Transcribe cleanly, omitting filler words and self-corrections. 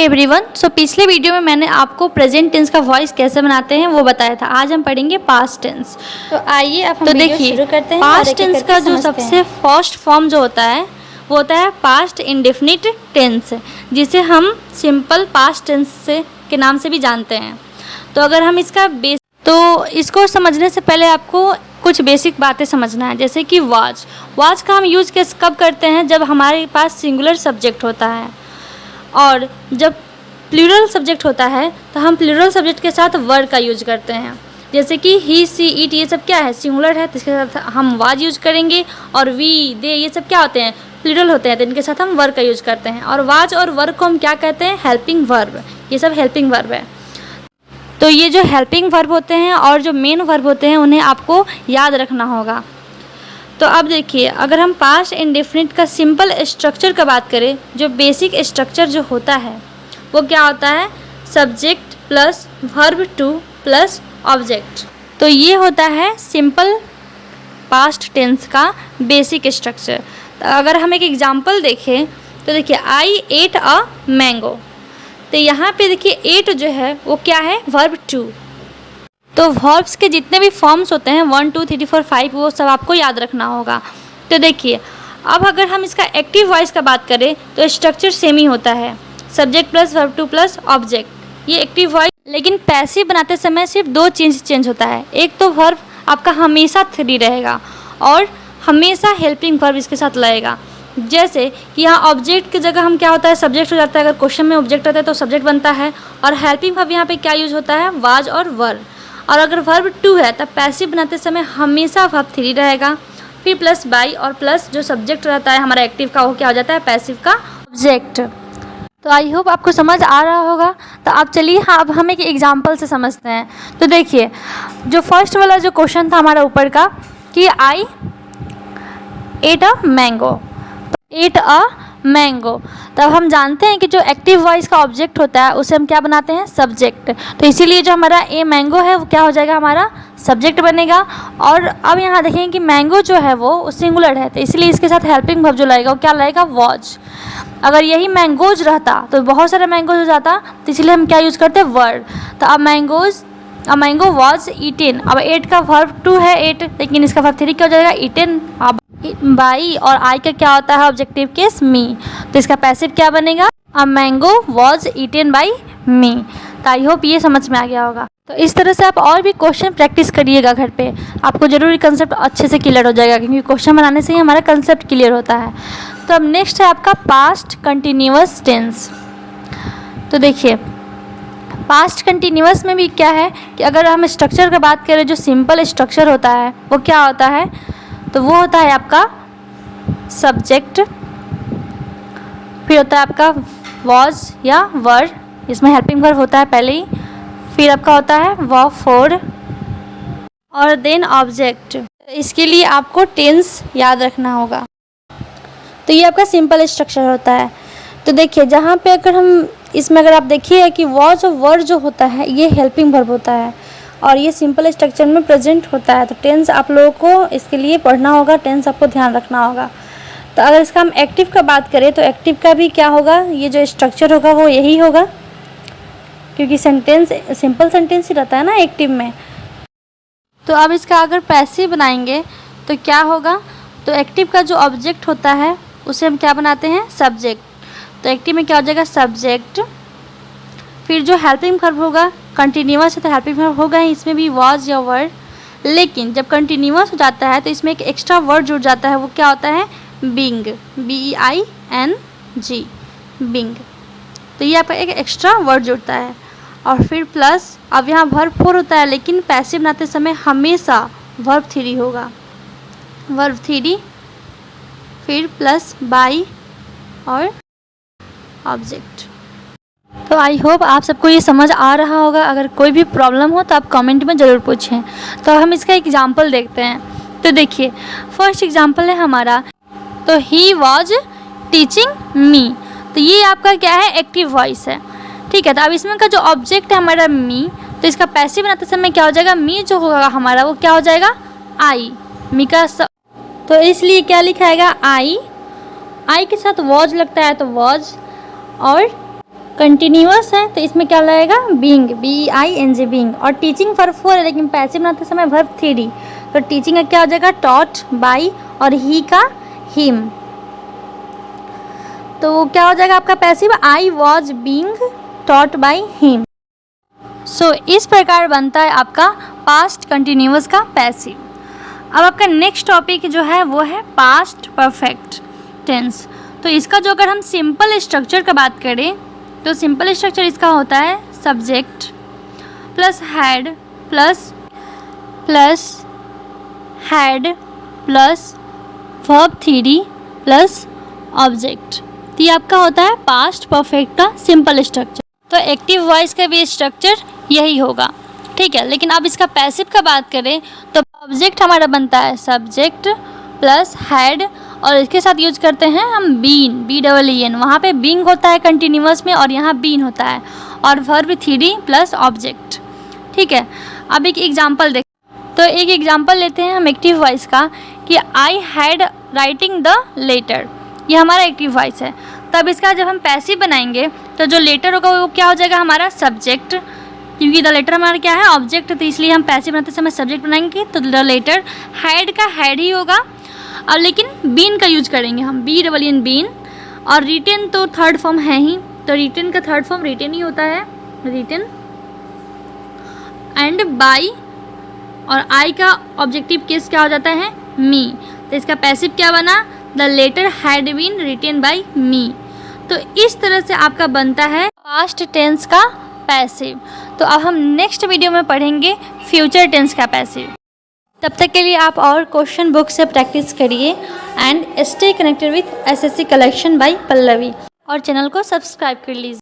Everyone, सो पिछले video में मैंने आपको प्रेजेंट टेंस का वॉइस कैसे बनाते हैं वो बताया था। आज हम पढ़ेंगे पास्ट टेंस। तो आइए अब हम तो वीडियो देखिए, शुरू करते हैं। पास्ट टेंस का जो सबसे फर्स्ट फॉर्म जो होता है वो होता है पास्ट इंडेफिनिट टेंस, जिसे हम सिंपल पास्ट टेंस से के नाम से भी जानते हैं। तो अगर हम इसको समझने से पहले आपको कुछ बेसिक बातें समझना है, जैसे कि वाज का हम यूज़ कब करते हैं? जब हमारे पास सिंगुलर सब्जेक्ट होता है, और जब प्लूरल सब्जेक्ट होता है तो हम प्लूरल सब्जेक्ट के साथ वर का यूज करते हैं। जैसे कि ही, सी, इट, ये सब क्या है? सिंगुलर है, तो इसके साथ हम वाज यूज करेंगे। और वी, दे, ये सब क्या होते हैं? प्लूरल होते हैं, तो इनके साथ हम वर का यूज करते हैं। और वाज और वर्ब को हम क्या कहते हैं? Helping verb. ये सब हेल्पिंग वर्ब है। तो ये जो हेल्पिंग वर्ब होते हैं और जो मेन वर्ब होते हैं उन्हें आपको याद रखना होगा। तो अब देखिए, अगर हम पास्ट इंडेफिनिट का सिंपल स्ट्रक्चर का बात करें, जो बेसिक स्ट्रक्चर जो होता है वो क्या होता है? Subject plus verb two plus object. तो ये होता है सिंपल पास्ट टेंस का बेसिक स्ट्रक्चर। तो अगर हम एक एग्जांपल देखें तो देखिए, आई एट अ मैंगो। तो यहाँ पे देखिए एट जो है वो क्या है? Verb to. तो वर्ब्स के जितने भी फॉर्म्स होते हैं 1 2 3 4 5 वो सब आपको याद रखना होगा। तो देखिए, अब अगर हम इसका एक्टिव वॉइस का बात करें तो स्ट्रक्चर सेम ही होता है, subject plus verb two plus object, ये एक्टिव वॉइस। लेकिन पैसिव बनाते समय सिर्फ दो चेंज होता है। एक तो वर्ब आपका हमेशा 3 रहेगा और हमेशा हेल्पिंग वर्ब इसके साथ लगेगा। जैसे कि यहाँ ऑब्जेक्ट की जगह हम क्या होता है? सब्जेक्ट हो जाता है। अगर क्वेश्चन में ऑब्जेक्ट रहता है तो सब्जेक्ट बनता है। और हेल्पिंग वर्ब यहाँ पे क्या यूज होता है? वाज और वर। और अगर वर्ब टू है तब पैसिव बनाते समय हमेशा वर्ब 3 रहेगा, फिर प्लस बाई और प्लस जो सब्जेक्ट रहता है हमारा एक्टिव का वो क्या हो जाता है? पैसिव का ऑब्जेक्ट। तो आई होप आपको समझ आ रहा होगा। तो आप चलिए अब हम एक एग्जांपल से समझते हैं। तो देखिए, जो फर्स्ट वाला जो क्वेश्चन था हमारा ऊपर का कि I ate a mango, ate a mango, तब हम जानते हैं कि जो एक्टिव वॉइस का ऑब्जेक्ट होता है उसे हम क्या बनाते हैं? सब्जेक्ट। तो इसीलिए जो हमारा ए मैंगो है वो क्या हो जाएगा? हमारा सब्जेक्ट बनेगा। और अब यहाँ देखेंगे कि मैंगो जो है वो सिंगुलर है, तो इसलिए इसके साथ हेल्पिंग वर्ब जो लगेगा वो क्या लगेगा? वॉज। अगर यही मैंगोज रहता तो बहुत सारा मैंगोज हो जाता, तो इसलिए हम क्या यूज़ करते हैं? वर्ड। तो अब मैंगो वॉज ईटेन। अब एट का वर्ब टू है एट, लेकिन इसका वर्ब 3 क्या हो जाएगा? Eaten by. और आई का क्या होता है? ऑब्जेक्टिव केस मी, तो इसका पैसिव क्या बनेगा? A mango was eaten by me. तो आई होप ये समझ में आ गया होगा। तो इस तरह से आप और भी क्वेश्चन प्रैक्टिस करिएगा घर पे, आपको जरूरी कंसेप्ट अच्छे से क्लियर हो जाएगा, क्योंकि क्वेश्चन बनाने से ही हमारा कंसेप्ट क्लियर होता है। तो अब नेक्स्ट है आपका पास्ट कंटिन्यूअस टेंस। तो देखिए, पास्ट कंटिन्यूअस में भी क्या है कि अगर हम स्ट्रक्चर की बात करें, जो सिंपल स्ट्रक्चर होता है वो क्या होता है? तो वो होता है आपका सब्जेक्ट, फिर होता है आपका वॉज या वर, इसमें हेल्पिंग वर्ब होता है पहले ही, फिर आपका होता है वर्ब फोर, और देन ऑब्जेक्ट। इसके लिए आपको टेंस याद रखना होगा। तो ये आपका सिंपल स्ट्रक्चर होता है। तो देखिए, जहाँ पे अगर हम इसमें अगर आप देखिए कि वॉज और वर जो होता है ये हेल्पिंग वर्ब होता है और ये सिंपल स्ट्रक्चर में प्रेजेंट होता है। तो टेंस आप लोगों को इसके लिए पढ़ना होगा, टेंस आपको ध्यान रखना होगा। तो अगर इसका हम एक्टिव का बात करें तो एक्टिव का भी क्या होगा? ये जो स्ट्रक्चर होगा वो यही होगा, क्योंकि सेंटेंस सिंपल सेंटेंस ही रहता है ना एक्टिव में। तो अब इसका अगर पैसिव बनाएंगे तो क्या होगा? तो एक्टिव का जो ऑब्जेक्ट होता है उसे हम क्या बनाते हैं? सब्जेक्ट। तो एक्टिव में क्या हो जाएगा? सब्जेक्ट। फिर जो हेल्पिंग वर्ब होगा, कंटिन्यूअस है तो हेल्पिंग वर्ब होगा ही, इसमें भी वॉज या वर्ड। लेकिन जब कंटिन्यूअस हो जाता है तो इसमें एक एक्स्ट्रा वर्ड जुड़ जाता है, वो क्या होता है? Being, BEING, being. तो ये आपका एक एक्स्ट्रा वर्ड जुड़ता है। और फिर प्लस, अब यहाँ वर्ब 4 होता है, लेकिन पैसिव बनाते समय हमेशा वर्ब 3 होगा, वर्ब 3, फिर प्लस बाई और ऑब्जेक्ट। तो आई होप आप सबको ये समझ आ रहा होगा। अगर कोई भी प्रॉब्लम हो तो आप कमेंट में ज़रूर पूछें। तो हम इसका एग्जांपल देखते हैं। तो देखिए, फर्स्ट एग्जांपल है हमारा, तो ही वॉज टीचिंग मी। तो ये आपका क्या है? एक्टिव वॉइस है, ठीक है। तो अब इसमें का जो ऑब्जेक्ट है हमारा मी, तो इसका पैसिव बनाते समय क्या हो जाएगा? मी जो होगा हमारा वो क्या हो जाएगा? आई। मी का तो इसलिए क्या लिखाएगा? आई के साथ वॉज लगता है तो वॉज, और कंटिन्यूअस है तो इसमें क्या लगेगा, बीइंग, BING, बीइंग। और टीचिंग फॉर 4 है लेकिन पैसिव बनाते समय वर्ब 3, तो टीचिंग का क्या हो जाएगा, टॉट, बाई, और ही का हिम। तो क्या हो जाएगा आपका passive, I was being taught by him. So इस प्रकार बनता है आपका पास्ट कंटिन्यूअस का पैसिव। अब आपका नेक्स्ट टॉपिक जो है वो है पास्ट परफेक्ट टेंस। तो इसका जो अगर हम सिंपल स्ट्रक्चर का बात करें तो सिंपल स्ट्रक्चर इसका होता है subject plus had plus had plus verb 3 plus object. तो ये आपका होता है पास्ट परफेक्ट का सिंपल स्ट्रक्चर। तो एक्टिव वॉइस का भी स्ट्रक्चर यही होगा, ठीक है। लेकिन अब इसका पैसिव का बात करें तो ऑब्जेक्ट हमारा बनता है सब्जेक्ट प्लस हैड, और इसके साथ यूज करते हैं हम बीन, BEEN। वहाँ पे बीइंग होता है कंटिन्यूअस में और यहाँ बीन होता है, और वर्ब 3 प्लस ऑब्जेक्ट, ठीक है। अब एक एग्जांपल देख, तो एक एग्जांपल लेते हैं हम एक्टिव वॉइस का कि I had writing the letter. ये हमारा एक्टिव वॉइस है। तब इसका जब हम पैसिव बनाएंगे तो जो लेटर होगा वो क्या हो जाएगा, हमारा सब्जेक्ट, क्योंकि द लेटर हमारा क्या है, ऑब्जेक्ट, तो इसलिए हम पैसिव बनाते समय सब्जेक्ट बनाएंगे तो द लेटर। हैड का हैड ही होगा, अब लेकिन बीन का यूज करेंगे हम, BEEN, बीन। और रिटेन तो थर्ड फॉर्म है ही, तो रिटेन का थर्ड फॉर्म रिटेन ही होता है, रिटेन। एंड बाई, और आई का ऑब्जेक्टिव केस क्या हो जाता है, मी। तो इसका पैसिव क्या बना, the letter had been written by me. तो इस तरह से आपका बनता है पास्ट टेंस का पैसिव। तो अब हम नेक्स्ट वीडियो में पढ़ेंगे फ्यूचर टेंस का पैसिव। तब तक के लिए आप और क्वेश्चन बुक से प्रैक्टिस करिए and stay connected with SSC collection bye Pallavi, और चैनल को सब्सक्राइब कर लीजिए।